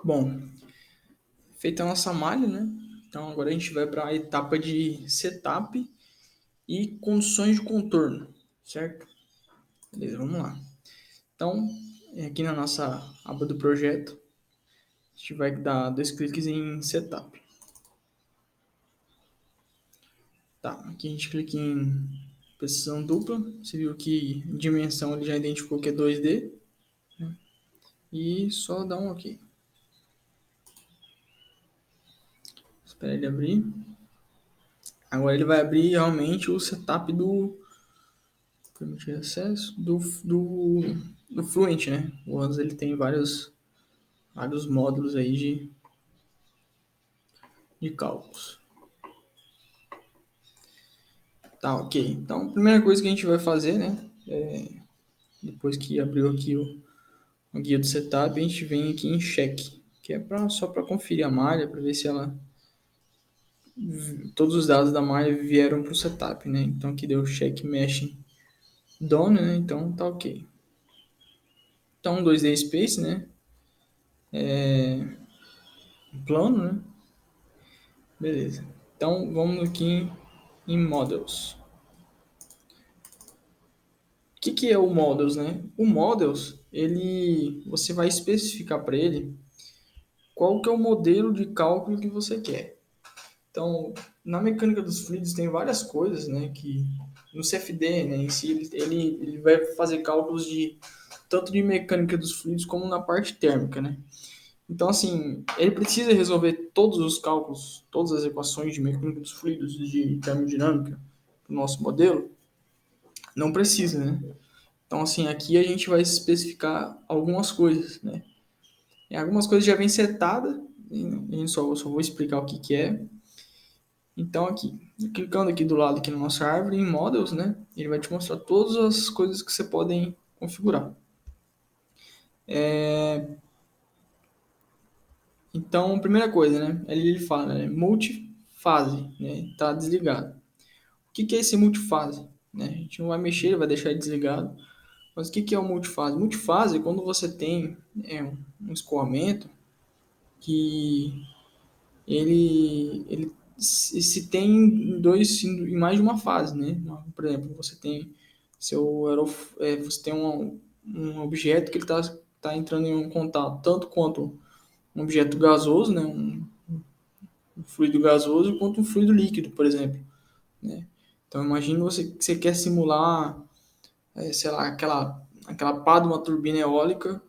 Bom, feita a nossa malha, né? Então agora a gente vai para a etapa de setup e condições de contorno, certo? Beleza, vamos lá. Então, aqui na nossa aba do projeto, a gente vai dar dois cliques em setup. Tá, aqui a gente clica em precisão dupla. Você viu que dimensão ele já identificou que é 2D. E só dá um OK. Espera ele abrir. Agora ele vai abrir realmente o setup do permitir acesso do Fluent, né? O Ansible ele tem vários módulos aí de cálculos. Tá, ok. Então, a primeira coisa que a gente vai fazer, né? Depois que abriu aqui o guia do setup, a gente vem aqui em check, que é só para conferir a malha, para ver se todos os dados da malha vieram para o setup, né? Então aqui deu check meshing done, né? Então tá ok. Então 2D space, né? Plano, né? Beleza. Então vamos aqui em models. O que é o models, né? O models, você vai especificar para ele qual que é o modelo de cálculo que você quer. Então, na mecânica dos fluidos tem várias coisas, né, que no CFD, né, em si, ele vai fazer cálculos de tanto de mecânica dos fluidos como na parte térmica, né? Então, assim, ele precisa resolver todos os cálculos, todas as equações de mecânica dos fluidos, de termodinâmica, do nosso modelo? Não precisa, né? Então, assim, aqui a gente vai especificar algumas coisas, né? E algumas coisas já vem setada, a gente só vou explicar o que é. Então, aqui, clicando aqui do lado aqui na nossa árvore, em Models, né? Ele vai te mostrar todas as coisas que você pode configurar. Então, primeira coisa, né? Ele fala, né? Multifase, né? Tá desligado. O que é esse multifase? Né? A gente não vai mexer, ele vai deixar ele desligado. Mas o que é o multifase? Multifase é quando você tem um escoamento que ele se tem em mais de uma fase, né? Por exemplo, você tem você tem um objeto que ele tá entrando em um contato tanto quanto um objeto gasoso, né? Um fluido gasoso, quanto um fluido líquido, por exemplo, né? Então imagine que você quer simular, sei lá, aquela pá de uma turbina eólica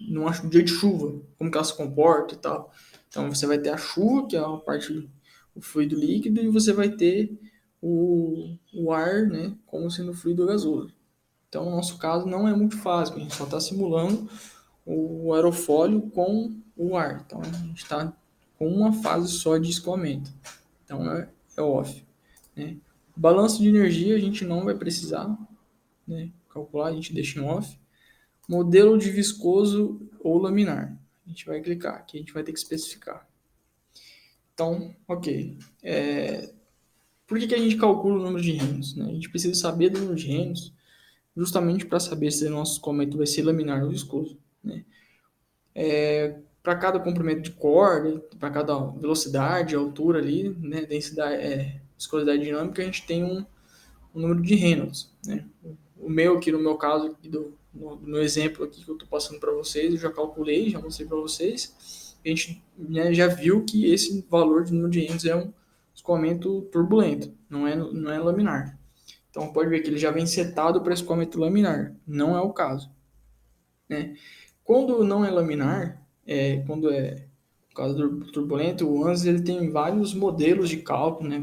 num dia de chuva, como que ela se comporta e tal. Então você vai ter a chuva, que é a parte o fluido líquido, e você vai ter o ar, né, como sendo fluido gasoso. Então, no nosso caso, não é multifásico, a gente só está simulando o aerofólio com o ar. Então, a gente está com uma fase só de escoamento. Então, é off. Né? Balanço de energia a gente não vai precisar, né, calcular, a gente deixa em off. Modelo de viscoso ou laminar. A gente vai clicar aqui, a gente vai ter que especificar. Então, ok. Por que a gente calcula o número de renos? Né? A gente precisa saber do número de renos justamente para saber se o nosso escoamento vai ser laminar ou viscoso. Né? Para cada comprimento de corda, para cada velocidade, altura ali, né, densidade, viscosidade dinâmica, a gente tem um número de Reynolds. Né? O meu aqui, no meu caso, aqui no meu exemplo aqui que eu estou passando para vocês, eu já calculei, já mostrei para vocês. A gente, né, já viu que esse valor de número de Reynolds é um escoamento turbulento, não é laminar. Então pode ver que ele já vem setado para escoamento laminar. Não é o caso. Né? Quando não é laminar, quando é o caso do turbulento, o ANSYS ele tem vários modelos de cálculo, né?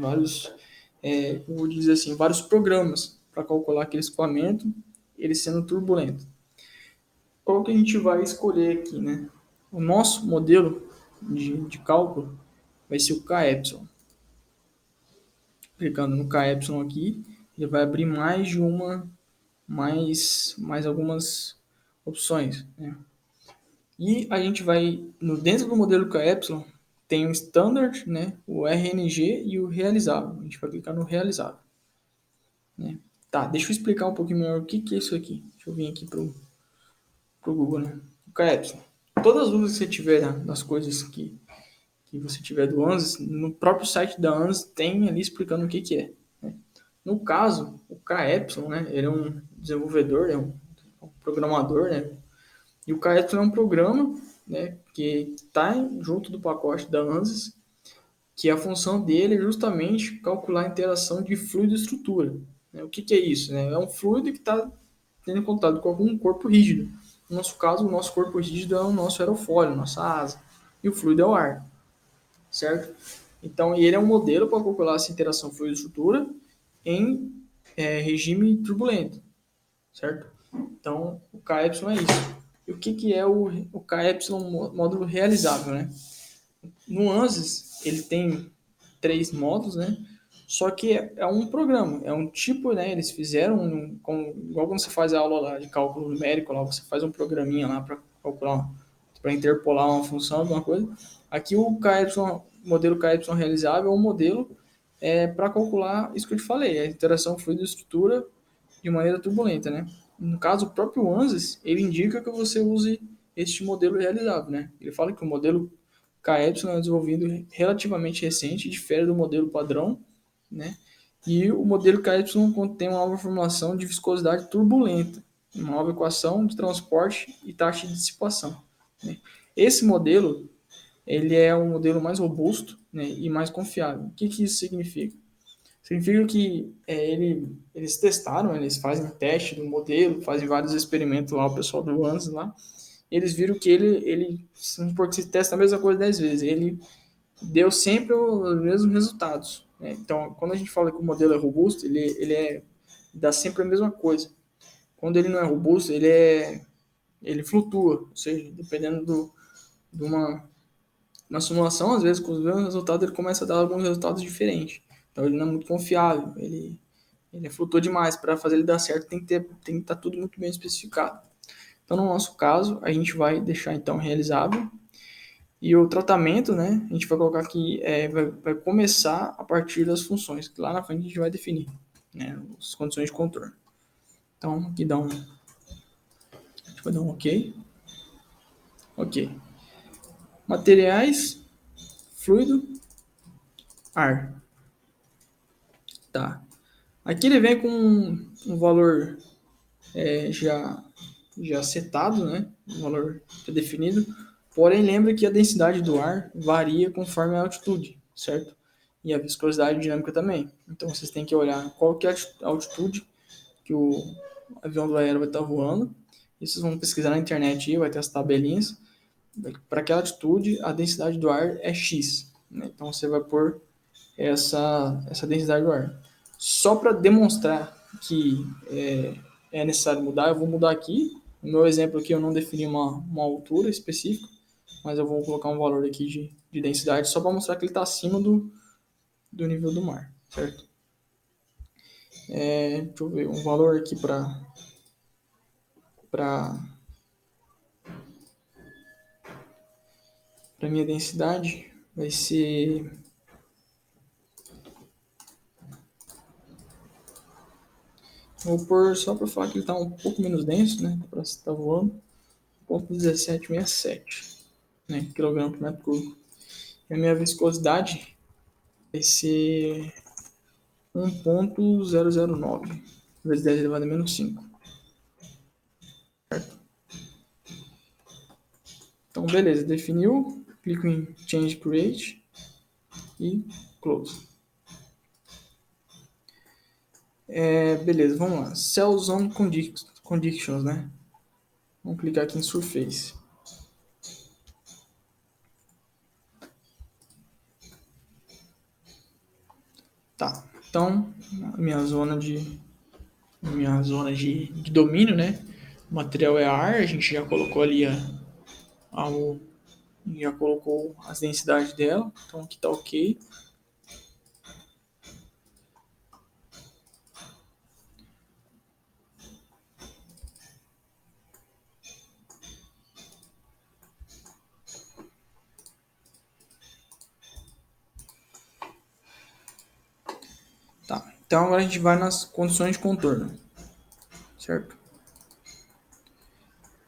Vou dizer assim, vários programas para calcular aquele escoamento, ele sendo turbulento. Qual que a gente vai escolher aqui, né? O nosso modelo de cálculo vai ser o KEpsilon. Clicando no KEpsilon aqui, ele vai abrir mais algumas opções, né? E a gente vai, dentro do modelo KEpsilon, tem o Standard, né, o RNG e o Realizável. A gente vai clicar no Realizável. Né? Tá, deixa eu explicar um pouquinho melhor o que é isso aqui. Deixa eu vir aqui pro Google, né? O KEpsilon. todas as dúvidas que você tiver das coisas que você tiver do ANSYS, no próprio site da ANSYS tem ali explicando o que é. Né? No caso, o KEpsilon, né, ele é um desenvolvedor, é um programador, né, e o KEpsilon é um programa, né, que está junto do pacote da ANSYS, que a função dele é justamente calcular a interação de fluido e estrutura. Né? O que é isso? Né? É um fluido que está tendo contato com algum corpo rígido. No nosso caso, o nosso corpo rígido é o nosso aerofólio, nossa asa, e o fluido é o ar, certo? Então, ele é um modelo para calcular essa interação fluido-estrutura em regime turbulento, certo? Então, o KEpsilon é isso. E o que é o KEpsilon módulo realizável, né? No ANSYS, ele tem 3 módulos, né? Só que é um programa, é um tipo, né? Eles fizeram, igual quando você faz a aula lá de cálculo numérico, lá você faz um programinha lá para calcular, para interpolar uma função, alguma coisa. Aqui o KY, modelo KY realizável é um modelo para calcular isso que eu te falei, a interação fluido-estrutura de maneira turbulenta, né? No caso, o próprio ANSYS, ele indica que você use este modelo realizável, né? Ele fala que o modelo KY é um desenvolvido relativamente recente, difere do modelo padrão, né? E o modelo KY contém uma nova formulação de viscosidade turbulenta, uma nova equação de transporte e taxa de dissipação. Né? Esse modelo ele é um modelo mais robusto, né, e mais confiável. O que isso significa? Significa que eles testaram, eles fazem teste do modelo, fazem vários experimentos lá, o pessoal do ANSYS lá, eles viram que porque se testa a mesma coisa 10 vezes, ele deu sempre os mesmos resultados. Né? Então, quando a gente fala que o modelo é robusto, dá sempre a mesma coisa. Quando ele não é robusto, ele flutua, ou seja, dependendo de uma simulação, às vezes com os mesmos resultados, ele começa a dar alguns resultados diferentes. Então, ele não é muito confiável, ele flutua demais. Para fazer ele dar certo, tem que estar tudo muito bem especificado. Então, no nosso caso, a gente vai deixar então realizável. E o tratamento, né, a gente vai colocar aqui, vai começar a partir das funções, que lá na frente a gente vai definir, né, as condições de contorno. Então, aqui a gente vai dar um OK. OK. Materiais, fluido, ar. Tá. Aqui ele vem com um valor já setado, né, um valor definido. Porém, lembra que a densidade do ar varia conforme a altitude, certo? E a viscosidade dinâmica também. Então, vocês têm que olhar qual que é a altitude que o avião do aéreo vai estar voando. E vocês vão pesquisar na internet aí, vai ter as tabelinhas. Para aquela altitude, a densidade do ar é X. Né? Então, você vai pôr essa densidade do ar. Só para demonstrar que é necessário mudar, eu vou mudar aqui. No meu exemplo aqui, eu não defini uma altura específica, mas eu vou colocar um valor aqui de densidade só para mostrar que ele está acima do nível do mar, certo? Deixa eu ver, um valor aqui para minha densidade vai ser vou pôr só para falar que ele está um pouco menos denso, né? Para estar voando, 0,1767, né? Quilograma por metro cúbico. E a minha viscosidade vai ser 1,009 vezes 10 elevado a menos 5. Certo? Então, beleza, definiu, clico em Change Create e Close. Beleza, vamos lá. Cell Zone Conditions, né? Vamos clicar aqui em Surface. Tá, então, minha zona de domínio, né? O material é ar, a gente já colocou ali já colocou as densidades dela, então aqui tá ok. Tá, então agora a gente vai nas condições de contorno, certo?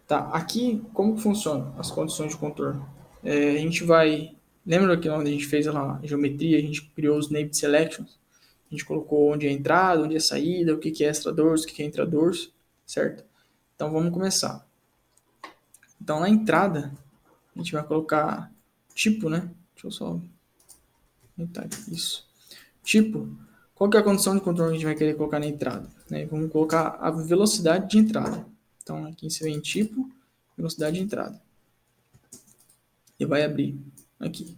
Tá, aqui como que funciona as condições de contorno? A gente vai, lembra que onde a gente fez lá a geometria, a gente criou os named selections, a gente colocou onde é a entrada, onde é a saída, o que que é extra doors, o que que é intra doors, certo? Então vamos começar. Então na entrada a gente vai colocar tipo, né? Deixa eu só aumentar aqui, isso. Tipo, qual que é a condição de contorno que a gente vai querer colocar na entrada? Né? Vamos colocar a velocidade de entrada. Então aqui você vem em tipo, velocidade de entrada. E vai abrir aqui.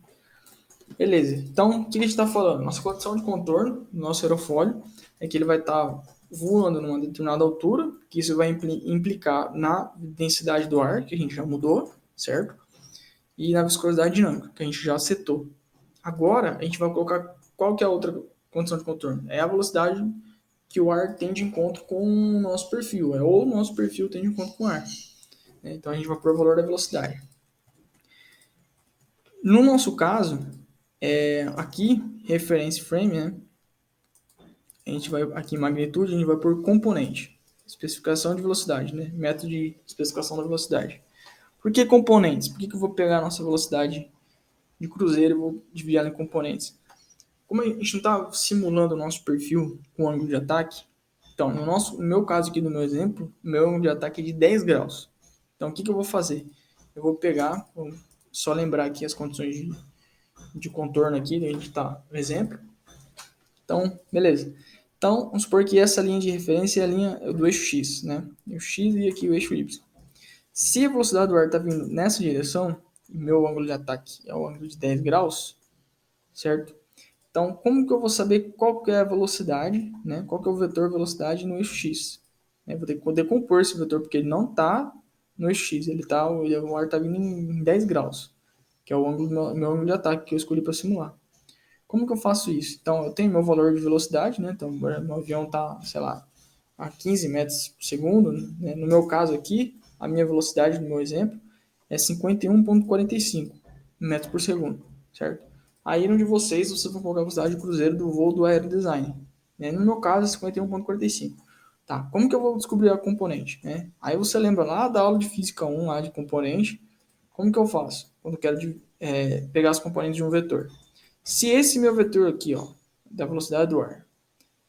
Beleza. Então, o que a gente está falando? Nossa condição de contorno, nosso aerofólio, é que ele vai estar voando numa determinada altura, que isso vai implicar na densidade do ar, que a gente já mudou, certo? E na viscosidade dinâmica, que a gente já setou. Agora, a gente vai colocar qual que é a outra condição de contorno? É a velocidade que o ar tem de encontro com o nosso perfil, ou o nosso perfil tem de encontro com o ar. Então, a gente vai pôr o valor da velocidade. No nosso caso, aqui, reference frame, né? A gente vai aqui em magnitude, a gente vai por componente. Especificação de velocidade, né? Método de especificação da velocidade. Por que componentes? Por que eu vou pegar a nossa velocidade de cruzeiro e vou dividir ela em componentes? Como a gente não está simulando o nosso perfil com ângulo de ataque, então, no meu caso aqui do meu exemplo, o meu ângulo de ataque é de 10 graus. Então, o que eu vou fazer? Eu vou pegar, vou só lembrar aqui as condições de contorno aqui, a gente está no exemplo. Então, beleza. Então, vamos supor que essa linha de referência é a linha do eixo X, né? O X e aqui o eixo Y. Se a velocidade do ar está vindo nessa direção, e meu ângulo de ataque é o ângulo de 10 graus, certo? Então, como que eu vou saber qual que é a velocidade, né? Qual que é o vetor velocidade no eixo X? Vou ter que decompor esse vetor, porque ele não está no eixo X, o ar está vindo em 10 graus, que é o ângulo, meu ângulo de ataque que eu escolhi para simular. Como que eu faço isso? Então, eu tenho meu valor de velocidade, né? Então, meu avião está, sei lá, a 15 metros por segundo. Né? No meu caso aqui, a minha velocidade, no meu exemplo, é 51,45 metros por segundo, certo? Aí, no de vocês vão colocar a velocidade de cruzeiro do voo do aerodesign. Né? No meu caso, é 51,45. Tá, como que eu vou descobrir a componente? Né? Aí você lembra lá da aula de física 1, lá de componente. Como que eu faço? Quando eu quero pegar as componentes de um vetor. Se esse meu vetor aqui, ó, da velocidade do ar,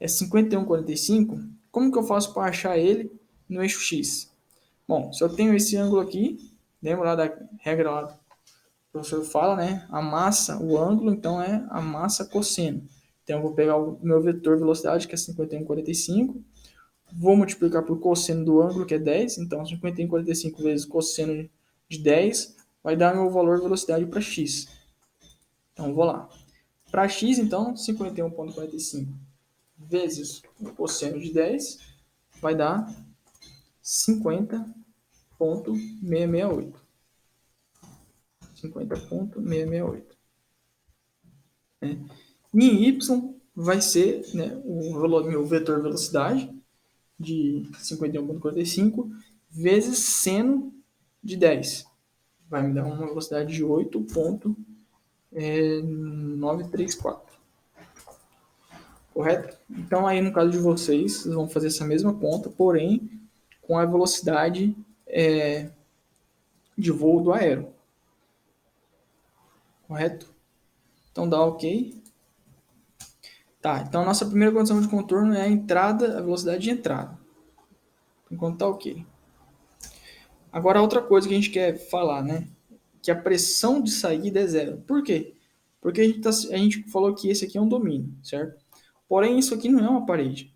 é 51,45, como que eu faço para achar ele no eixo X? Bom, se eu tenho esse ângulo aqui, lembra lá da regra lá que o professor fala, né? A massa, o ângulo, então é a massa cosseno. Então eu vou pegar o meu vetor velocidade, que é 51,45, vou multiplicar por cosseno do ângulo, que é 10, então 51,45 vezes cosseno de 10 vai dar meu valor de velocidade para x. Então vou lá. Para x, então, 51,45 vezes o cosseno de 10 vai dar 50,668. 50,668. Né? Em y vai ser, né, o meu vetor velocidade de 51,45 vezes seno de 10. Vai me dar uma velocidade de 8,934. Correto? Então, aí no caso de vocês vão fazer essa mesma conta, porém com a velocidade de voo do aero. Correto? Então dá ok. Tá, então a nossa primeira condição de contorno é a entrada, a velocidade de entrada. Enquanto tá ok. Agora outra coisa que a gente quer falar, né? Que a pressão de saída é zero. Por quê? Porque a gente falou que esse aqui é um domínio, certo? Porém, isso aqui não é uma parede.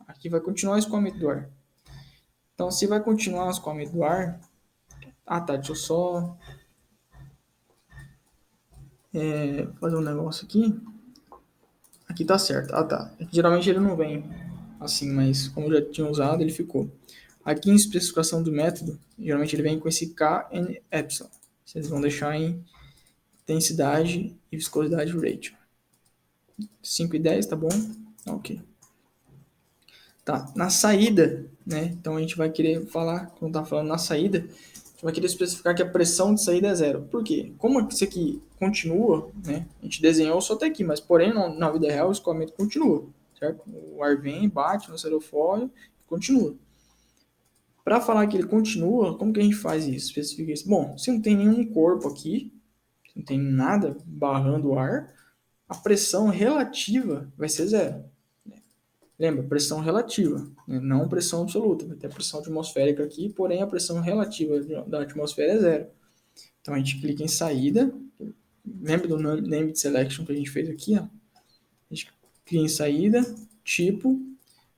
Aqui vai continuar o escoamento do ar. Então, se vai continuar o escoamento do ar... Ah, tá, deixa eu só fazer um negócio aqui. Aqui tá certo. Ah, tá. Geralmente ele não vem assim, mas como eu já tinha usado, ele ficou. Aqui em especificação do método, geralmente ele vem com esse K e epsilon. Vocês vão deixar em densidade e viscosidade ratio. 5 e 10, tá bom? Ok. Tá, na saída, né? Então a gente vai querer falar, quando tá falando na saída, a gente vai querer especificar que a pressão de saída é zero. Por quê? Como isso aqui continua, né? A gente desenhou só até aqui, mas porém na vida real o escoamento continua, certo? O ar vem, bate no aerofólio e continua. Para falar que ele continua, como que a gente faz isso? Especifica isso. Bom, se não tem nenhum corpo aqui, se não tem nada barrando o ar, a pressão relativa vai ser zero. Lembra, pressão relativa, né? Não pressão absoluta. Vai ter a pressão atmosférica aqui, porém a pressão relativa da atmosfera é zero. Então a gente clica em saída. Lembra do Name Selection que a gente fez aqui? Ó? A gente clica em saída, tipo, a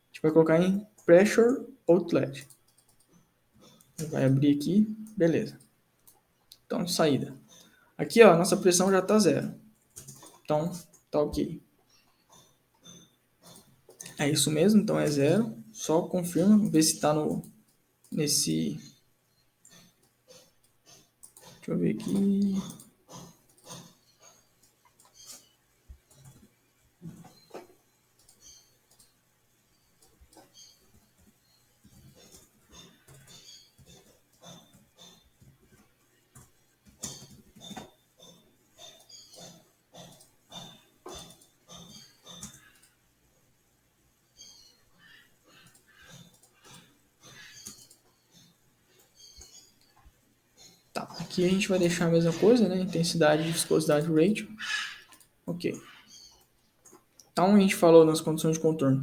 gente vai colocar em Pressure Outlet. Vai abrir aqui, beleza. Então, saída. Aqui, ó, nossa pressão já está zero. Então, tá ok. É isso mesmo, então é zero. Só confirma, vê se está nesse... Deixa eu ver aqui. Tá, aqui a gente vai deixar a mesma coisa, né? Intensidade, viscosidade, ratio. Ok. Então a gente falou nas condições de contorno.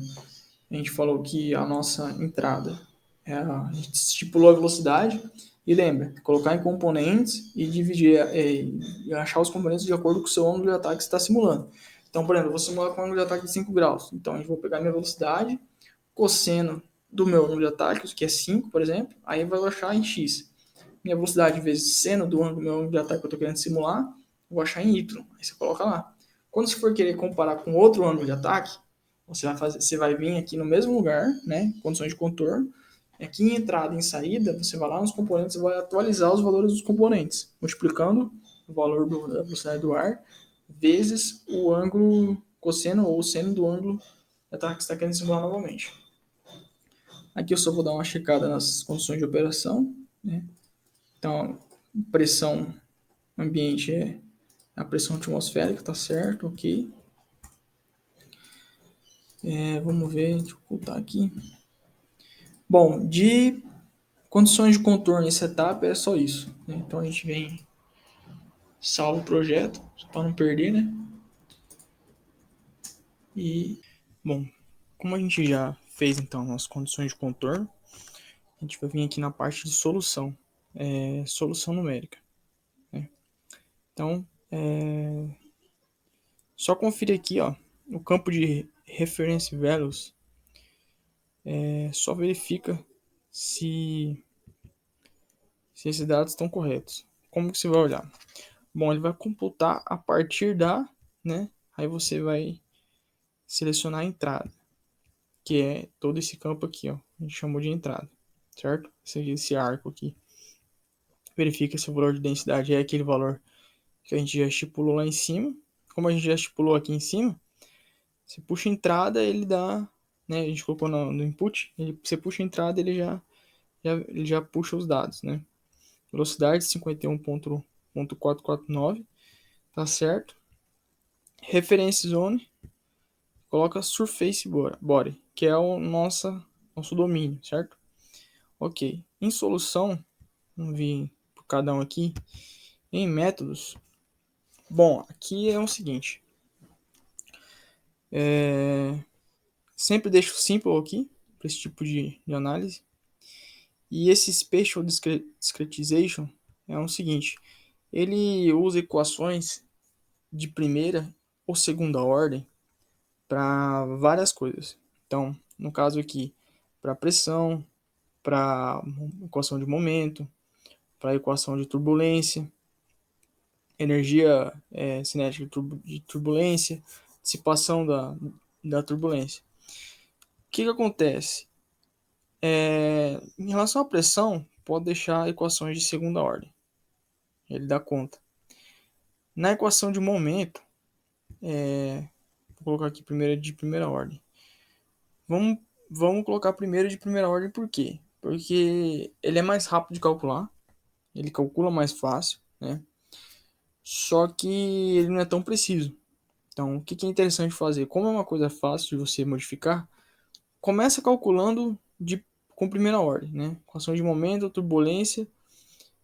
A gente falou que a nossa entrada a gente estipulou a velocidade e lembra, colocar em componentes e dividir e achar os componentes de acordo com o seu ângulo de ataque que você está simulando. Então, por exemplo, eu vou simular com um ângulo de ataque de 5 graus. Então, a gente vai pegar minha velocidade, cosseno do meu ângulo de ataque, que é 5, por exemplo, aí vai achar em x. Minha velocidade vezes seno do meu ângulo de ataque que eu estou querendo simular, eu vou achar em y. Aí você coloca lá. Quando você for querer comparar com outro ângulo de ataque, você vai vir aqui no mesmo lugar, né, condições de contorno, aqui em entrada e em saída, você vai lá nos componentes e vai atualizar os valores dos componentes, multiplicando o valor da velocidade do ar vezes o ângulo cosseno ou seno do ângulo que você está querendo simular novamente. Aqui eu só vou dar uma checada nas condições de operação, né? Então, pressão ambiente é a pressão atmosférica, tá certo, ok. Vamos ver, deixa eu ocultar aqui. Bom, de condições de contorno e setup é só isso, né? Então a gente vem, salva o projeto, para não perder, né? E, bom, como a gente já fez então as condições de contorno, a gente vai vir aqui na parte de solução, solução numérica, né? Então, só conferir aqui, ó, no campo de reference values, só verifica se esses dados estão corretos. Como que você vai olhar? Bom, ele vai computar a partir da, né? Aí você vai selecionar a entrada, que é todo esse campo aqui, ó. A gente chamou de entrada, certo? Esse arco aqui. Verifica se o valor de densidade é aquele valor que a gente já estipulou lá em cima. Como a gente já estipulou aqui em cima, você puxa a entrada, ele dá, né? A gente colocou no input, você puxa a entrada, ele já puxa os dados, né? Velocidade 51.449, tá certo? Reference zone, coloca surface body, que é o nosso domínio, certo? Ok. Em solução, vamos vir por cada um aqui. Em métodos, bom, aqui é o seguinte. Sempre deixo simple aqui, para esse tipo de análise. E esse Spatial Discretization é o seguinte. Ele usa equações de primeira ou segunda ordem para várias coisas. Então, no caso aqui, para pressão, para equação de momento, para equação de turbulência, energia cinética de turbulência, dissipação da turbulência. O que acontece? Em relação à pressão, pode deixar equações de segunda ordem. Ele dá conta. Na equação de momento, vou colocar aqui primeiro de primeira ordem. Vamos colocar primeiro de primeira ordem por quê? Porque ele é mais rápido de calcular, ele calcula mais fácil, né? Só que ele não é tão preciso. Então, o que é interessante fazer? Como é uma coisa fácil de você modificar, começa calculando com primeira ordem, né? Equação de momento, turbulência,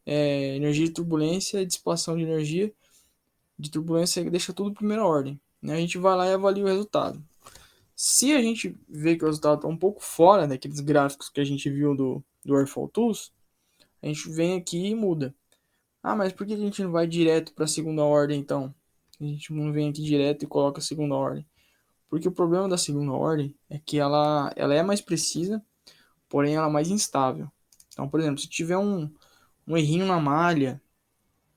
energia de turbulência e dissipação de energia de turbulência, deixa tudo em primeira ordem, né? A gente vai lá e avalia o resultado. Se a gente vê que o resultado está um pouco fora daqueles gráficos que a gente viu do Airflow Tools, a gente vem aqui e muda. Ah, mas por que a gente não vai direto para a segunda ordem então? A gente não vem aqui direto e coloca a segunda ordem. Porque o problema da segunda ordem é que ela é mais precisa, porém ela é mais instável. Então, por exemplo, se tiver um errinho na malha,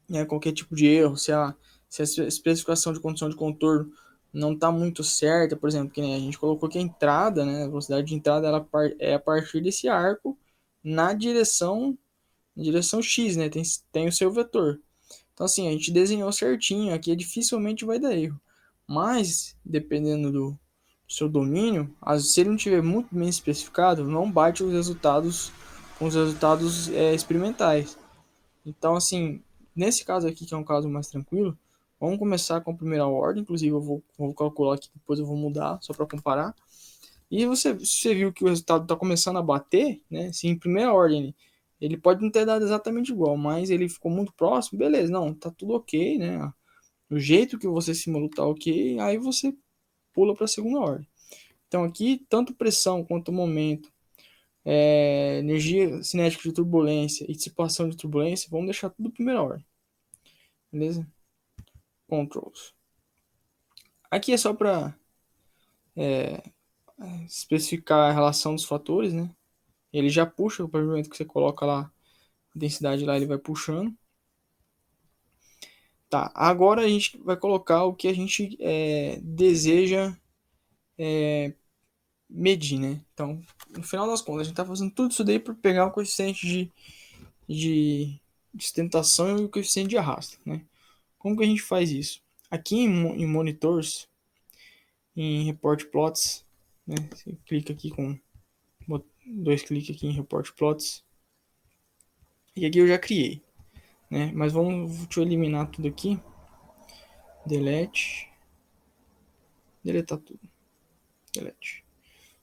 né, qualquer tipo de erro, se a especificação de condição de contorno não está muito certa, por exemplo, que nem a gente colocou que a entrada, né, a velocidade de entrada é a partir desse arco na direção X, né, tem o seu vetor. Então, assim, a gente desenhou certinho, aqui dificilmente vai dar erro. Mas, dependendo do seu domínio, se ele não tiver muito bem especificado, não bate os resultados com os resultados experimentais. Então, assim, nesse caso aqui, que é um caso mais tranquilo, vamos começar com a primeira ordem. Inclusive, eu vou calcular aqui, depois eu vou mudar, só para comparar. E você viu que o resultado está começando a bater, né? Se em primeira ordem ele pode não ter dado exatamente igual, mas ele ficou muito próximo, beleza, não, tá tudo ok, né? Do jeito que você simulou tá ok, aí você pula para a segunda ordem. Então aqui, tanto pressão quanto momento, energia cinética de turbulência e dissipação de turbulência, vamos deixar tudo em primeira ordem, beleza? Controls. Aqui é só para especificar a relação dos fatores, né? Ele já puxa, o momento que você coloca lá a densidade lá, ele vai puxando. Tá, agora a gente vai colocar o que a gente deseja medir, né? Então, no final das contas, a gente está fazendo tudo isso daí para pegar o coeficiente de sustentação e o coeficiente de arrasto, né? Como que a gente faz isso? Aqui em monitors, em report plots, né? Você clica aqui com dois cliques aqui em report plots. E aqui eu já criei, né? Mas deixa eu eliminar tudo aqui. Delete. Deletar tudo. Delete.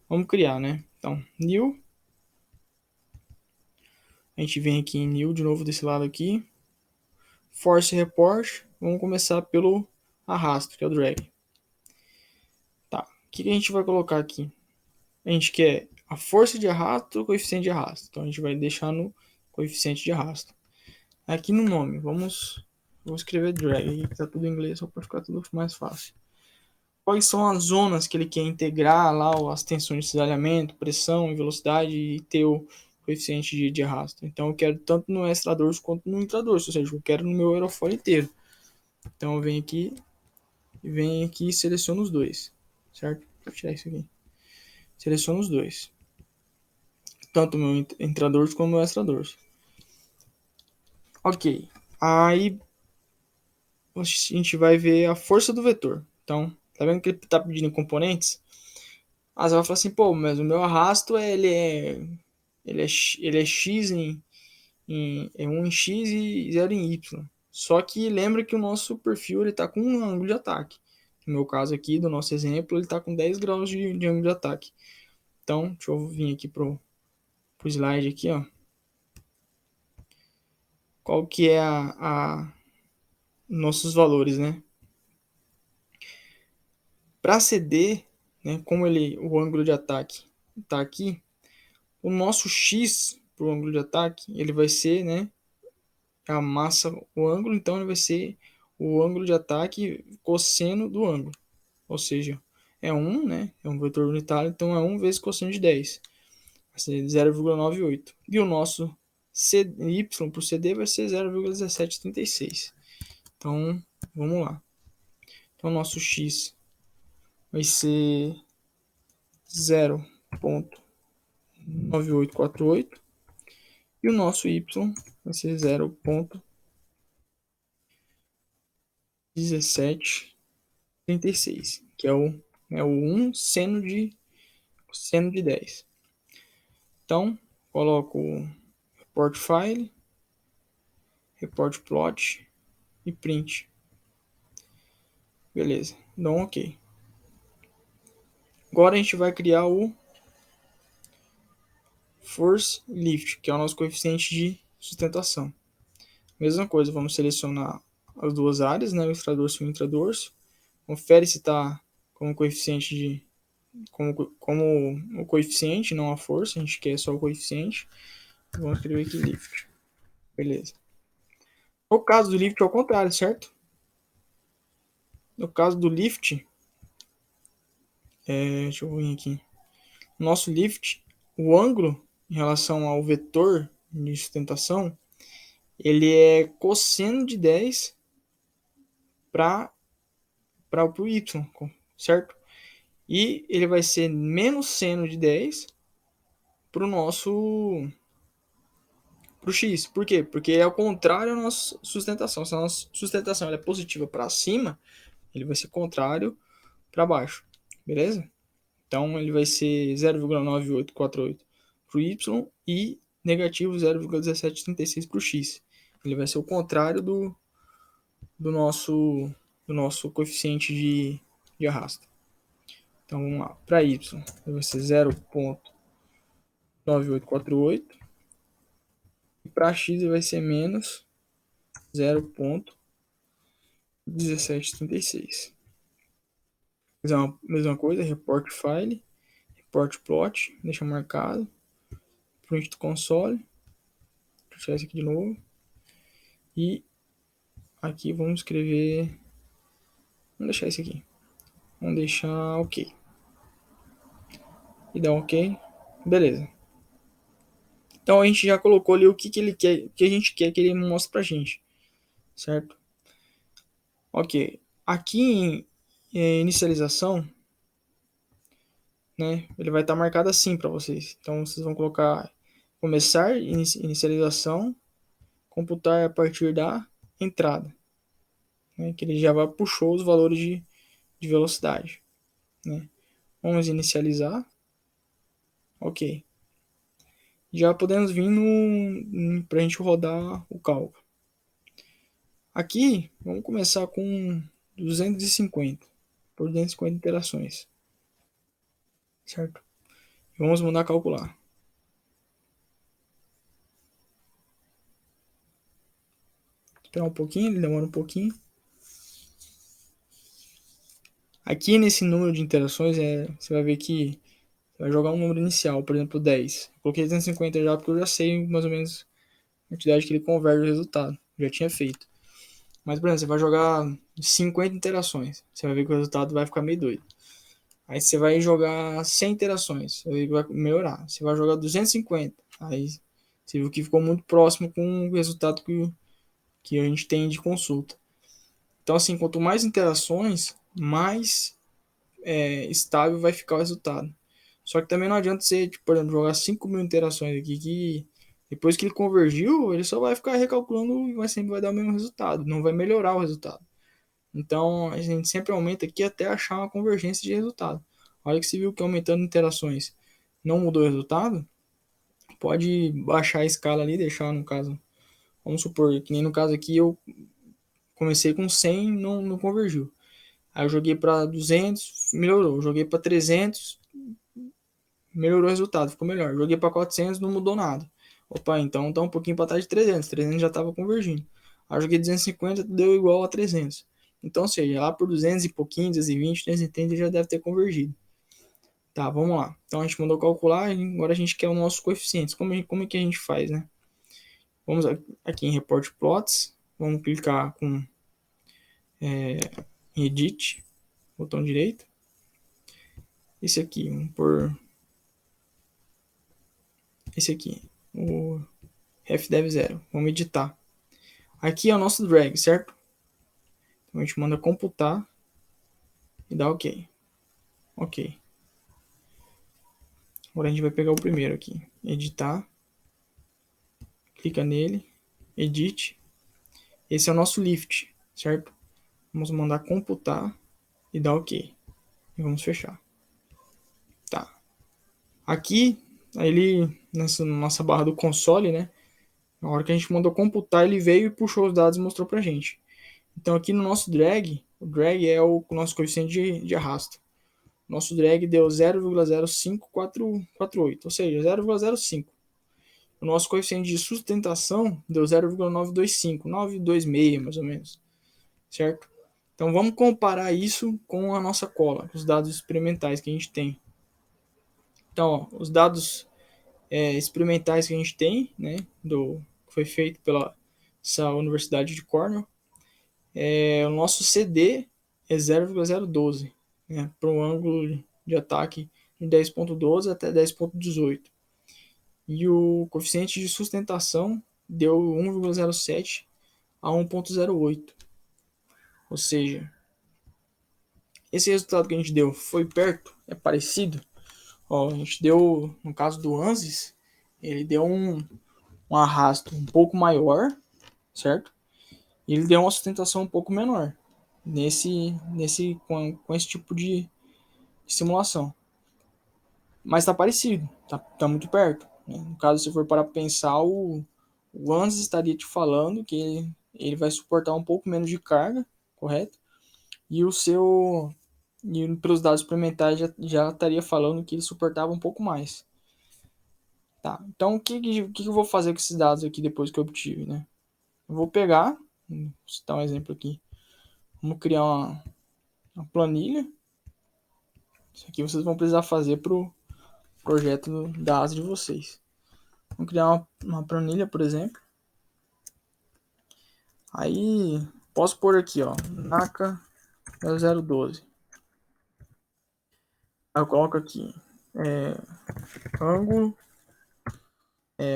Vamos criar, né? Então, new. A gente vem aqui em new de novo desse lado aqui. Force report. Vamos começar pelo arrasto, que é o drag. Tá. O que a gente vai colocar aqui? A gente quer a força de arrasto ou o coeficiente de arrasto. Então a gente vai deixar no coeficiente de arrasto. Aqui no nome, vou escrever drag, que tá tudo em inglês, só para ficar tudo mais fácil. Quais são as zonas que ele quer integrar lá, as tensões de cisalhamento, pressão e velocidade e ter o coeficiente de arrasto. Então eu quero tanto no extradorso quanto no intradorso, ou seja, eu quero no meu aerofólio inteiro. Então eu venho aqui e seleciono os dois, certo? Vou tirar isso aqui. Seleciono os dois. Tanto o meu intradorso como o meu extradorso. Ok. Aí a gente vai ver a força do vetor. Então, tá vendo que ele está pedindo componentes? Aí você vai falar assim, pô, mas o meu arrasto ele é x é 1 em x e 0 em y. Só que lembra que o nosso perfil ele está com um ângulo de ataque. No meu caso aqui, do nosso exemplo, ele está com 10 graus de ângulo de ataque. Então, deixa eu vir aqui pro slide aqui, ó. Qual que é nossos valores, né? Para CD, né, como o ângulo de ataque está aqui, o nosso x para o ângulo de ataque, ele vai ser, né, a massa, o ângulo, então ele vai ser o ângulo de ataque cosseno do ângulo. Ou seja, é 1, né, é um vetor unitário, então é 1 vezes cosseno de 10. Vai ser 0,98. E o nosso y para o CD vai ser 0,1736. Então, vamos lá. Então, o nosso x vai ser 0,9848 e o nosso y vai ser 0,1736, que é o 1 seno de 10. Então, coloco o report file, report plot e print. Beleza, dá um ok. Agora a gente vai criar o force e lift, que é o nosso coeficiente de sustentação. Mesma coisa, vamos selecionar as duas áreas, né, o extradorso e o intradorso. Confere se está como coeficiente como o coeficiente, não a força, a gente quer só o coeficiente. Vamos escrever aqui lift. Beleza. No caso do lift é o contrário, certo? No caso do lift, deixa eu vir aqui. Nosso lift, o ângulo em relação ao vetor de sustentação, ele é cosseno de 10 para o y, certo? E ele vai ser menos seno de 10 para o nosso pro x. Por quê? Porque é ao contrário da nossa sustentação. Se a nossa sustentação é positiva para cima, ele vai ser contrário para baixo. Beleza? Então ele vai ser 0,9848 para o y e negativo 0,1736 para o x. Ele vai ser o contrário do nosso coeficiente de arrasto. Então vamos lá. Para y vai ser 0,9848 e para x vai ser menos 0,1736. Mesma coisa, report file, report plot, deixa marcado, print do console, vou deixar isso aqui de novo, e aqui vamos escrever, vamos deixar isso aqui, vamos deixar ok, e dar ok, beleza. Então a gente já colocou ali o que ele quer, o que a gente quer que ele mostre pra gente, certo? Ok, aqui em inicialização, né, ele vai estar marcado assim para vocês. Então vocês vão colocar começar inicialização, computar a partir da entrada, né, que ele já vai puxou os valores de velocidade, né. Vamos inicializar, ok. Já podemos vir para a gente rodar o cálculo. Aqui vamos começar com 250 por 250 interações, certo? Vamos mandar calcular. Esperar um pouquinho, ele demora um pouquinho. Aqui nesse número de interações, você vai ver que você vai jogar um número inicial, por exemplo, 10. Eu coloquei 250 já porque eu já sei mais ou menos a quantidade que ele converte o resultado. Já tinha feito. Mas, por exemplo, você vai jogar 50 interações. Você vai ver que o resultado vai ficar meio doido. Aí você vai jogar 100 interações. Você vai ver que vai melhorar. Você vai jogar 250. Aí você viu que ficou muito próximo com o resultado que a gente tem de consulta. Então, assim, quanto mais interações, mais estável vai ficar o resultado. Só que também não adianta você, tipo, por exemplo, jogar 5.000 interações aqui que depois que ele convergiu, ele só vai ficar recalculando e sempre vai dar o mesmo resultado, não vai melhorar o resultado. Então a gente sempre aumenta aqui até achar uma convergência de resultado. A hora que você viu que aumentando interações não mudou o resultado, pode baixar a escala ali, deixar no caso, vamos supor que nem no caso aqui eu comecei com 100, não convergiu. Aí eu joguei para 200, melhorou. Eu joguei para 300, melhorou o resultado, ficou melhor. Eu joguei para 400, não mudou nada. Opa, então tá um pouquinho para trás de 300. 300 já estava convergindo. Aí eu joguei 250, deu igual a 300. Então, ou seja, lá por 200 e pouquinho, 220, 230 já deve ter convergido. Tá, vamos lá. Então a gente mandou calcular, agora a gente quer os nossos coeficientes. Como é que a gente faz, né? Vamos aqui em Report Plots, vamos clicar com em Edit, botão direito. Esse aqui, vamos por esse aqui, o FDev0. Vamos editar. Aqui é o nosso drag, certo? Então a gente manda computar e dá OK. OK. Agora a gente vai pegar o primeiro aqui. Editar. Clica nele. Edit. Esse é o nosso lift, certo? Vamos mandar computar e dar OK. E vamos fechar. Tá. Aqui, ele, nessa nossa barra do console, né? Na hora que a gente mandou computar, ele veio e puxou os dados e mostrou pra gente. Então aqui no nosso drag, o drag é o nosso coeficiente de arrasto. Nosso drag deu 0,0548, ou seja, 0,05. O nosso coeficiente de sustentação deu 0,925, 926 mais ou menos, certo? Então vamos comparar isso com a nossa cola, com os dados experimentais que a gente tem. Então, ó, os dados experimentais que a gente tem, né, que foi feito pela essa Universidade de Cornell, o nosso CD é 0,012, né, para um ângulo de ataque de 10,12 até 10,18. E o coeficiente de sustentação deu 1,07 a 1,08. Ou seja, esse resultado que a gente deu foi perto, é parecido. Ó, a gente deu, no caso do ANSYS, ele deu um arrasto um pouco maior, certo? E ele deu uma sustentação um pouco menor com esse tipo de simulação. Mas está parecido, tá muito perto. Né? No caso, se for para pensar, o ANSYS estaria te falando que ele vai suportar um pouco menos de carga, correto? E o seu, e pelos dados experimentais já estaria falando que ele suportava um pouco mais. Tá, então o que eu vou fazer com esses dados aqui depois que eu obtive, né? Eu vou pegar, vou citar um exemplo aqui, vamos criar uma planilha. Isso aqui vocês vão precisar fazer para o projeto da asa de vocês. Vamos criar uma planilha, por exemplo. Aí posso pôr aqui, ó, NACA 0012. Aí eu coloco aqui ângulo,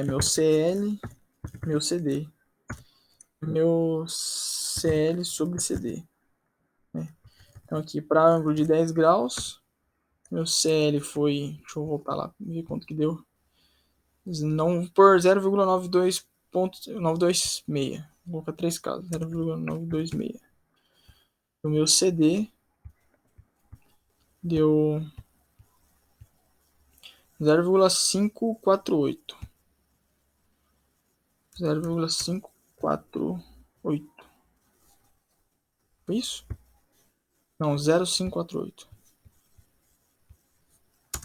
meu CL, meu CD, meu CL sobre CD. Né? Então aqui para ângulo de 10 graus, meu CL foi, deixa eu voltar lá, ver quanto que deu. Não por 0,926. Vou colocar 3 casos, 0,926. O meu CD deu 0,548. 0,548. Isso? Não, 0,548.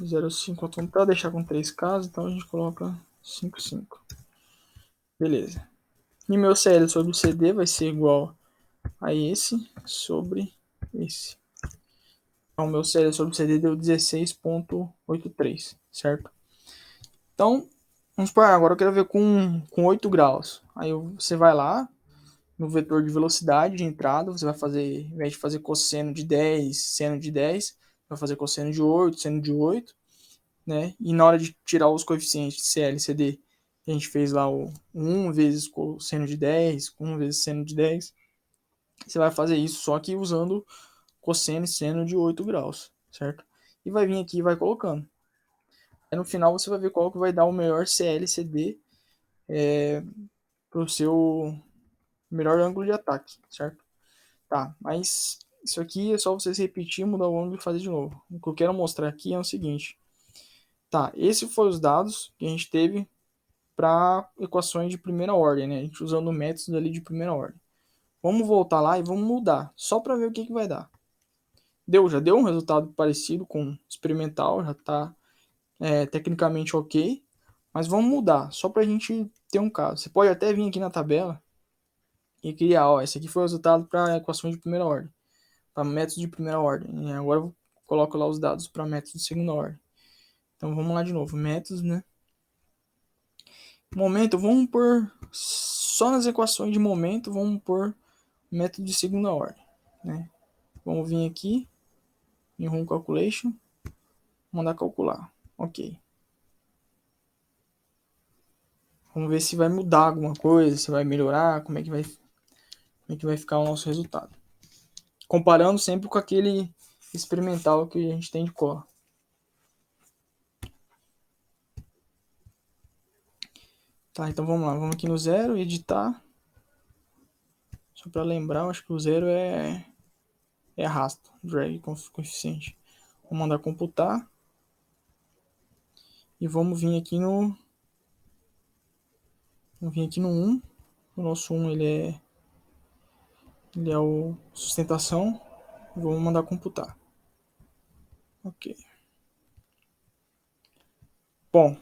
0,548. Para deixar com 3 casos, então a gente coloca 55. Beleza. E meu CL sobre o CD vai ser igual a esse sobre esse. Então, meu CL sobre o CD deu 16,83, certo? Então, vamos supor, agora eu quero ver com 8 graus. Aí você vai lá no vetor de velocidade de entrada, você vai fazer, ao invés de fazer cosseno de 10, seno de 10, vai fazer cosseno de 8, seno de 8, né? E na hora de tirar os coeficientes de CL e CD, a gente fez lá o 1 vezes cosseno de 10, 1 vezes seno de 10. Você vai fazer isso só que usando cosseno e seno de 8 graus, certo? E vai vir aqui e vai colocando. Aí no final você vai ver qual que vai dar o melhor CL/CD para o seu melhor ângulo de ataque, certo? Tá, mas isso aqui é só vocês repetir, mudar o ângulo e fazer de novo. O que eu quero mostrar aqui é o seguinte. Tá, esses foram os dados que a gente teve para equações de primeira ordem, né? A gente usando métodos ali de primeira ordem. Vamos voltar lá e vamos mudar, só para ver o que vai dar. Já deu um resultado parecido com o experimental, já está tecnicamente ok, mas vamos mudar, só para a gente ter um caso. Você pode até vir aqui na tabela e criar, ó, esse aqui foi o resultado para equações de primeira ordem, para métodos de primeira ordem. E agora eu coloco lá os dados para métodos de segunda ordem. Então vamos lá de novo, métodos, né? Momento, vamos por só nas equações de momento, vamos por método de segunda ordem, né? Vamos vir aqui em Run Calculation, mandar calcular, ok. Vamos ver se vai mudar alguma coisa, se vai melhorar, como é que vai ficar o nosso resultado. Comparando sempre com aquele experimental que a gente tem de cola. Tá, então vamos lá, vamos aqui no zero, editar. Só para lembrar, eu acho que o zero é arrasto, drag coeficiente. Vou mandar computar. E vamos vir aqui no 1. O nosso 1 ele é o sustentação. Vamos mandar computar. Ok. Bom,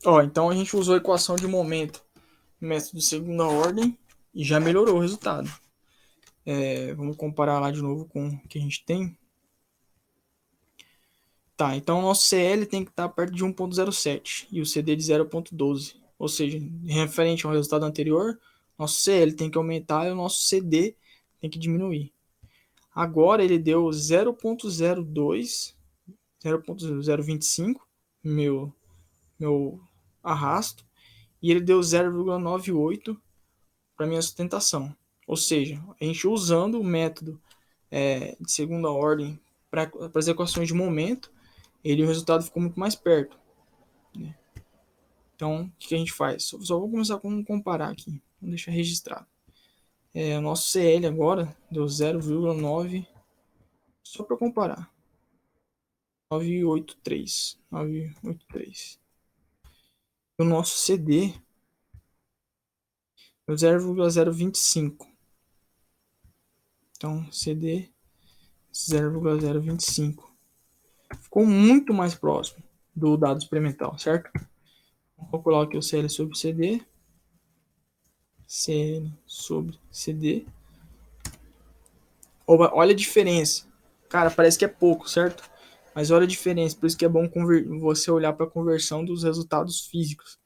Ó, então a gente usou a equação de momento, método de segunda ordem, e já melhorou o resultado. Vamos comparar lá de novo com o que a gente tem. Tá, então o nosso CL tem que estar perto de 1.07 e o CD de 0.12. Ou seja, referente ao resultado anterior, nosso CL tem que aumentar e o nosso CD tem que diminuir. Agora ele deu 0.02, 0.025, meu arrasto, e ele deu 0,98 para minha sustentação. Ou seja, a gente usando o método de segunda ordem para as equações de momento, o resultado ficou muito mais perto. Né? Então, o que a gente faz? Só vou começar com comparar aqui. Vamos deixar registrado. O nosso CL agora deu 0,9, só para comparar. 983. O nosso CD deu 0,025. Então, CD 0,025. Ficou muito mais próximo do dado experimental, certo? Vou calcular aqui o CL sobre CD. CL sobre CD. Olha a diferença. Cara, parece que é pouco, certo? Mas olha a diferença. Por isso que é bom você olhar para a conversão dos resultados físicos.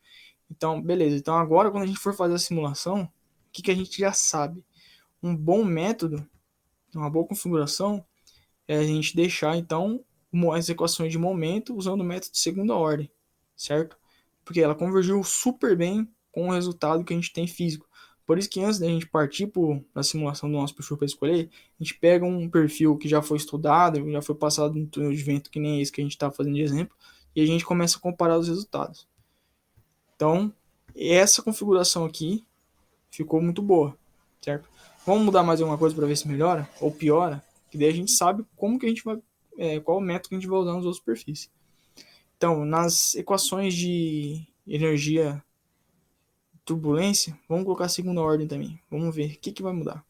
Então, beleza. Então, agora, quando a gente for fazer a simulação, o que a gente já sabe? Um bom método, uma boa configuração, é a gente deixar, então, as equações de momento usando o método de segunda ordem, certo? Porque ela convergiu super bem com o resultado que a gente tem físico. Por isso que antes da gente partir para a simulação do nosso perfil para escolher, a gente pega um perfil que já foi estudado, já foi passado no túnel de vento, que nem esse que a gente está fazendo de exemplo, e a gente começa a comparar os resultados. Então, essa configuração aqui ficou muito boa, certo? Vamos mudar mais alguma coisa para ver se melhora ou piora, que daí a gente sabe como que a gente vai, qual o método que a gente vai usar nos outros perfis. Então, nas equações de energia turbulência, vamos colocar a segunda ordem também. Vamos ver o que vai mudar.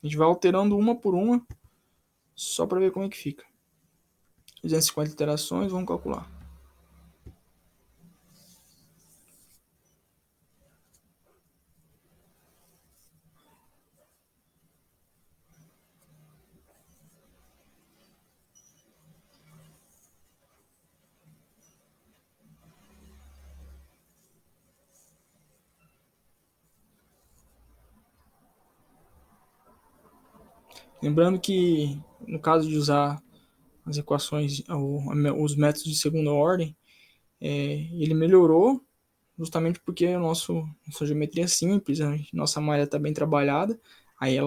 A gente vai alterando uma por uma, só para ver como é que fica. 250 iterações, vamos calcular. Lembrando que, no caso de usar as equações, os métodos de segunda ordem, ele melhorou justamente porque nossa geometria é simples, a nossa malha está bem trabalhada, aí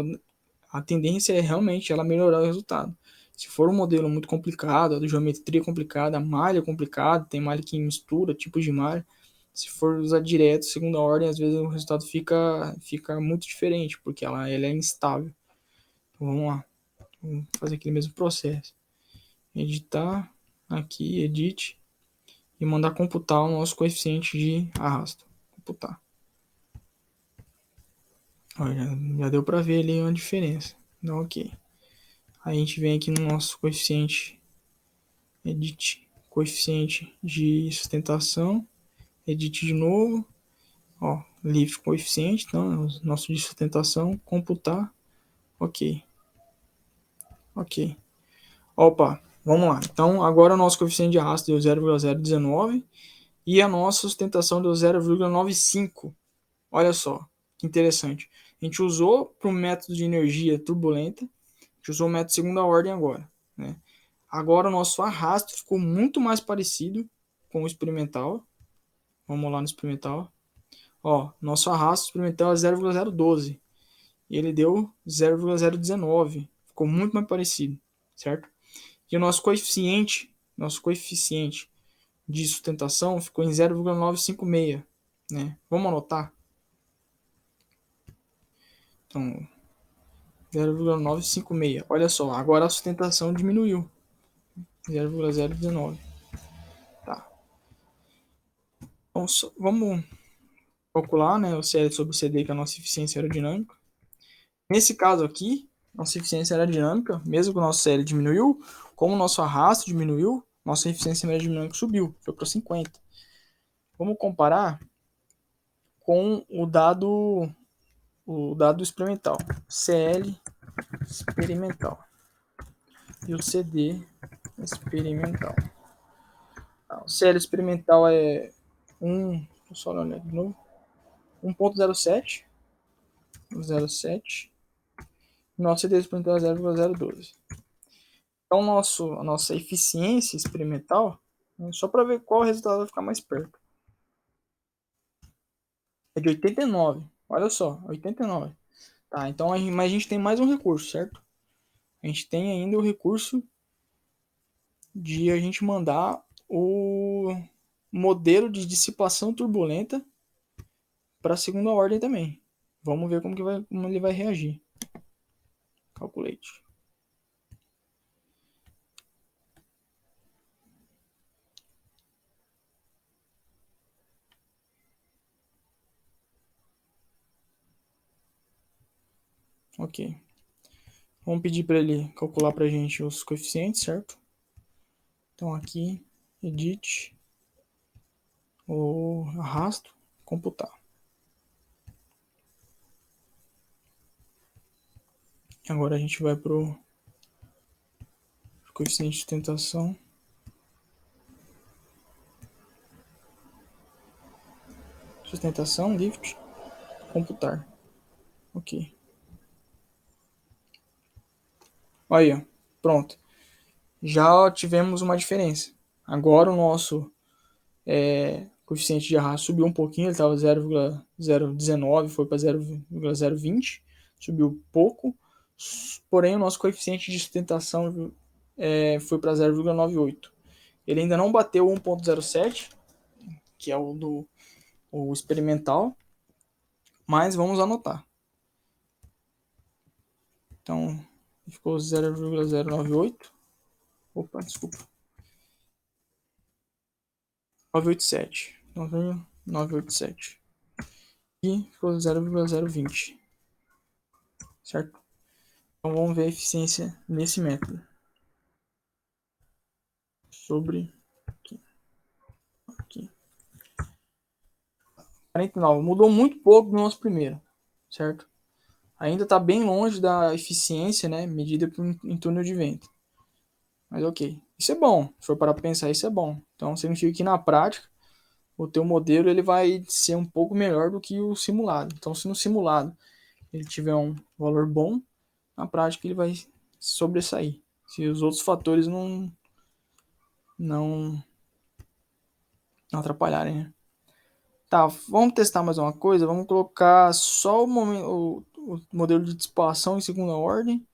a tendência é realmente ela melhorar o resultado. Se for um modelo muito complicado, a geometria complicada, a malha complicada, tem malha que mistura tipos de malha, se for usar direto, segunda ordem, às vezes o resultado fica muito diferente, porque ela é instável. Então vamos lá, vamos fazer aquele mesmo processo. Editar, aqui, edit, e mandar computar o nosso coeficiente de arrasto. Computar. Olha, já deu para ver ali uma diferença. Então, ok. Aí a gente vem aqui no nosso coeficiente, edit, coeficiente de sustentação, edit de novo, ó, lift coeficiente, então, nosso de sustentação, computar, ok, ok. Opa, vamos lá. Então, agora o nosso coeficiente de arrasto deu 0,019 e a nossa sustentação deu 0,95. Olha só, que interessante. A gente usou para o método de energia turbulenta, a gente usou o método de segunda ordem agora, né? Agora o nosso arrasto ficou muito mais parecido com o experimental. Vamos lá no experimental. Ó, nosso arrasto experimental é 0,012 e ele deu 0,019. Ficou muito mais parecido, certo? E o nosso coeficiente de sustentação ficou em 0,956, né? Vamos anotar? Então, 0,956. Olha só, agora a sustentação diminuiu. 0,019. Tá. Então, vamos calcular, né, o CL sobre o CD, que é a nossa eficiência aerodinâmica. Nesse caso aqui, nossa eficiência aerodinâmica, mesmo que o nosso CL diminuiu, como o nosso arrasto diminuiu, nossa eficiência aerodinâmica subiu, foi para 50. Vamos comparar com o dado experimental, CL experimental e o CD experimental. O CL experimental é 1, só olhar de novo, 1.07, 0,7, e nosso CD experimental é 0,012. Então, a nossa eficiência experimental, né, só para ver qual resultado vai ficar mais perto, é de 89. Olha só, 89. Tá, então mas a gente tem mais um recurso, certo? A gente tem ainda o recurso de a gente mandar o modelo de dissipação turbulenta para a segunda ordem também. Vamos ver como ele vai reagir. Calculate. Ok. Vamos pedir para ele calcular para a gente os coeficientes, certo? Então aqui, edit, o arrasto, computar. Agora a gente vai para o coeficiente de sustentação. Sustentação, lift, computar. Ok. Aí, ó. Pronto. Já tivemos uma diferença. Agora o nosso coeficiente de arrasto subiu um pouquinho, ele estava 0,019, foi para 0,020, subiu pouco, porém o nosso coeficiente de sustentação foi para 0,98. Ele ainda não bateu o 1,07, que é o experimental, mas vamos anotar. Então, ficou 0,098. Opa, desculpa. 987. 987. E ficou 0,020. Certo? Então vamos ver a eficiência nesse método. Sobre aqui. 49. Mudou muito pouco do nosso primeiro. Certo? Ainda está bem longe da eficiência, né, medida em túnel de vento. Mas ok. Isso é bom. Se for para pensar, isso é bom. Então significa que na prática o teu modelo ele vai ser um pouco melhor do que o simulado. Então se no simulado ele tiver um valor bom, na prática ele vai se sobressair. Se os outros fatores não, não atrapalharem, né? Tá, vamos testar mais uma coisa. Vamos colocar só o modelo de dissipação em segunda ordem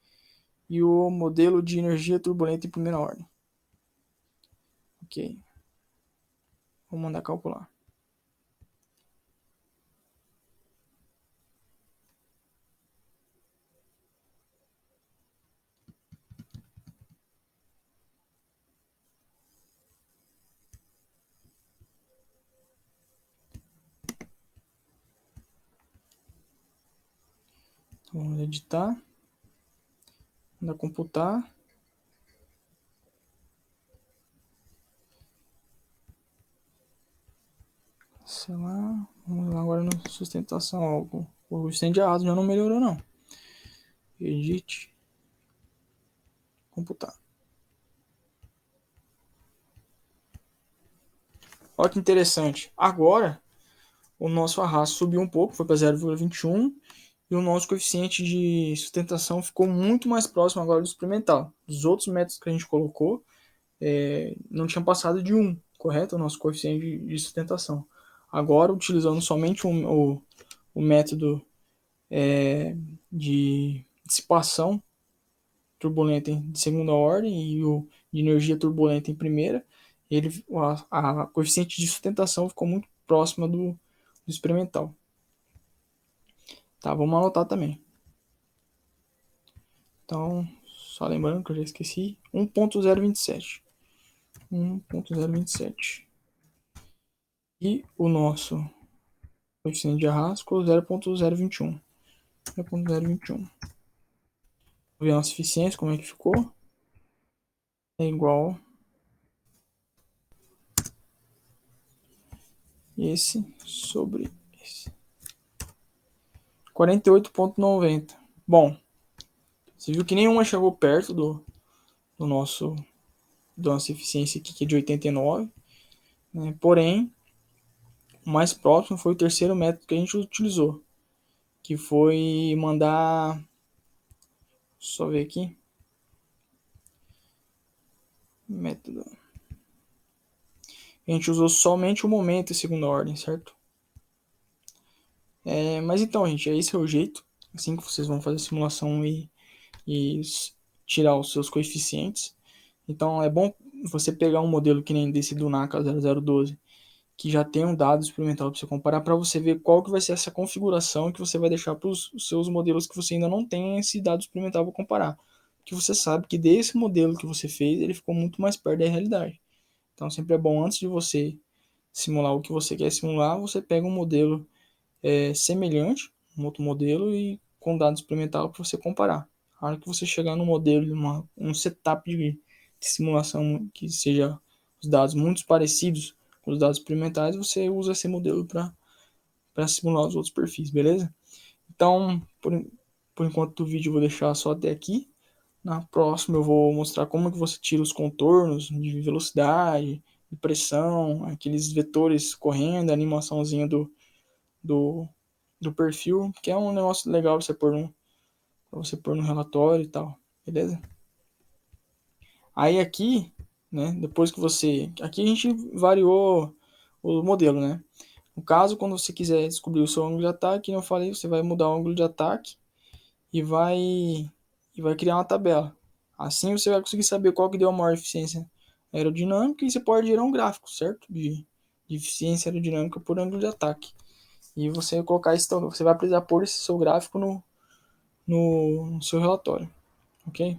e o modelo de energia turbulenta em primeira ordem. Ok. Vou mandar calcular. Então, vamos editar. Mandar computar. Sei lá. Vamos lá agora no sustentação. O stand de arraso já não melhorou, não. Edit. Computar. Olha que interessante. Agora, o nosso arrasto subiu um pouco, foi para 0,21. E o nosso coeficiente de sustentação ficou muito mais próximo agora do experimental. Dos outros métodos que a gente colocou, não tinha passado de 1, correto? O nosso coeficiente de sustentação. Agora, utilizando somente o método de dissipação turbulenta de segunda ordem e o de energia turbulenta em primeira, a coeficiente de sustentação ficou muito próxima do experimental. Tá, vamos anotar também. Então, só lembrando que eu já esqueci, 1.027. 1.027. E o nosso coeficiente de arrasto ficou 0.021. 0.021. Vamos ver a nossa eficiência, como é que ficou. É igual esse sobre esse. 48,90. Bom, você viu que nenhuma chegou perto do nosso da nossa eficiência aqui, que é de 89, né? Porém, o mais próximo foi o terceiro método que a gente utilizou, que foi mandar, só ver aqui, método. A gente usou somente o momento em segunda ordem, certo? Mas então, gente, esse é o jeito, assim que vocês vão fazer a simulação e tirar os seus coeficientes. Então, é bom você pegar um modelo que nem desse do NACA 0012, que já tem um dado experimental para você comparar, para você ver qual que vai ser essa configuração que você vai deixar para os seus modelos que você ainda não tem esse dado experimental para comparar. Que você sabe que desse modelo que você fez, ele ficou muito mais perto da realidade. Então, sempre é bom, antes de você simular o que você quer simular, você pega um modelo semelhante, um outro modelo, e com dado experimental para você comparar. A hora que você chegar no modelo, um setup de simulação que seja os dados muito parecidos com os dados experimentais, você usa esse modelo para simular os outros perfis, beleza? Então, por enquanto do vídeo eu vou deixar só até aqui. Na próxima eu vou mostrar como que você tira os contornos de velocidade, de pressão, aqueles vetores correndo, a animaçãozinha do, do perfil, que é um negócio legal pra você pôr no relatório e tal, beleza? Aí aqui, né, depois que você... Aqui a gente variou o modelo, né? No caso, quando você quiser descobrir o seu ângulo de ataque, como eu falei, você vai mudar o ângulo de ataque e vai criar uma tabela. Assim você vai conseguir saber qual que deu a maior eficiência aerodinâmica e você pode gerar um gráfico, certo? De eficiência aerodinâmica por ângulo de ataque. E você colocar isso, você vai precisar pôr esse seu gráfico no seu relatório, ok?